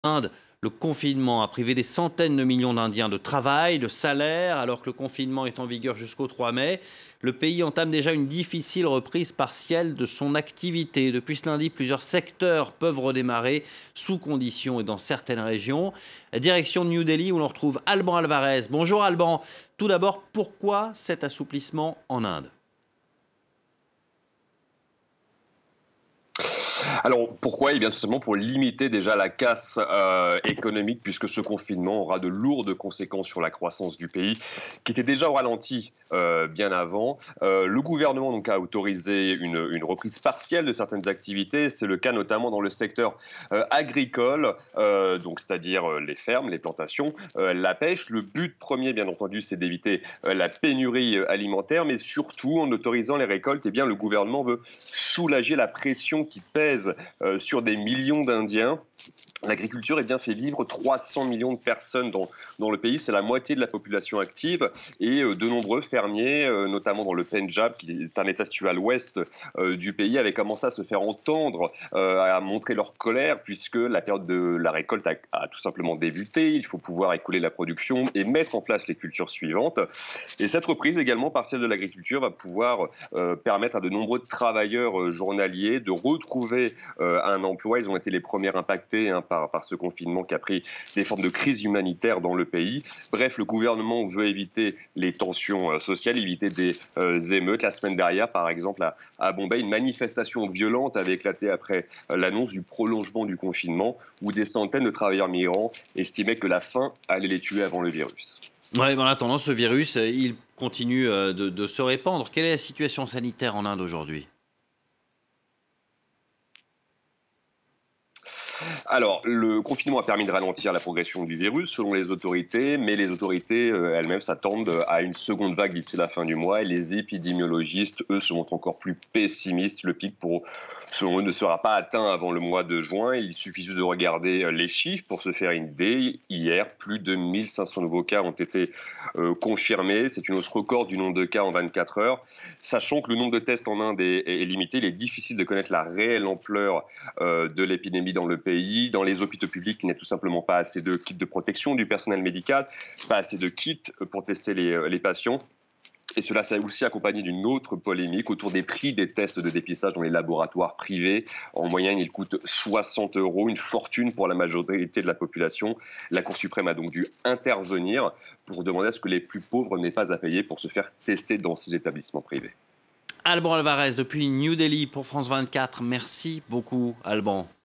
Inde, le confinement a privé des centaines de millions d'Indiens de travail, de salaire, alors que le confinement est en vigueur jusqu'au 3 mai. Le pays entame déjà une difficile reprise partielle de son activité. Depuis ce lundi, plusieurs secteurs peuvent redémarrer sous conditions et dans certaines régions. Direction de New Delhi où l'on retrouve Alban Alvarez. Bonjour Alban. Tout d'abord, pourquoi cet assouplissement en Inde ? Alors pourquoi? Eh bien tout simplement pour limiter déjà la casse économique, puisque ce confinement aura de lourdes conséquences sur la croissance du pays, qui était déjà au ralenti bien avant. Le gouvernement donc a autorisé une reprise partielle de certaines activités. C'est le cas notamment dans le secteur agricole, donc c'est-à-dire les fermes, les plantations, la pêche. Le but premier, bien entendu, c'est d'éviter la pénurie alimentaire, mais surtout en autorisant les récoltes, eh bien le gouvernement veut soulager la pression qui pèse sur des millions d'Indiens. L'agriculture fait vivre 300 millions de personnes dans le pays, c'est la moitié de la population active, et de nombreux fermiers, notamment dans le Pendjab, qui est un état situé à l'ouest du pays, avaient commencé à se faire entendre, à montrer leur colère, puisque la période de la récolte a tout simplement débuté. Il faut pouvoir écouler la production et mettre en place les cultures suivantes. Et cette reprise également partielle de l'agriculture va pouvoir permettre à de nombreux travailleurs journaliers de retrouver un emploi. Ils ont été les premiers impactés par ce confinement qui a pris des formes de crise humanitaire dans le pays. Bref, le gouvernement veut éviter les tensions sociales, éviter des émeutes. La semaine dernière, par exemple, à Bombay, une manifestation violente avait éclaté après l'annonce du prolongement du confinement, où des centaines de travailleurs migrants estimaient que la faim allait les tuer avant le virus. Ouais, en attendant, ce virus, il continue de se répandre. Quelle est la situation sanitaire en Inde aujourd'hui ? Alors, le confinement a permis de ralentir la progression du virus selon les autorités, mais les autorités elles-mêmes s'attendent à une seconde vague d'ici la fin du mois, et les épidémiologistes, eux, se montrent encore plus pessimistes. Le pic, selon eux, ne sera pas atteint avant le mois de juin. Il suffit juste de regarder les chiffres pour se faire une idée. Hier, plus de 1500 nouveaux cas ont été confirmés. C'est une hausse record du nombre de cas en 24 heures. Sachant que le nombre de tests en Inde est limité, il est difficile de connaître la réelle ampleur de l'épidémie dans le pays. Dans les hôpitaux publics, il n'y a tout simplement pas assez de kits de protection du personnel médical, pas assez de kits pour tester les patients. Et cela s'est aussi accompagné d'une autre polémique autour des prix des tests de dépistage dans les laboratoires privés. En moyenne, ils coûtent 60 euros, une fortune pour la majorité de la population. La Cour suprême a donc dû intervenir pour demander à ce que les plus pauvres n'aient pas à payer pour se faire tester dans ces établissements privés. Alban Alvarez depuis New Delhi pour France 24. Merci beaucoup, Alban.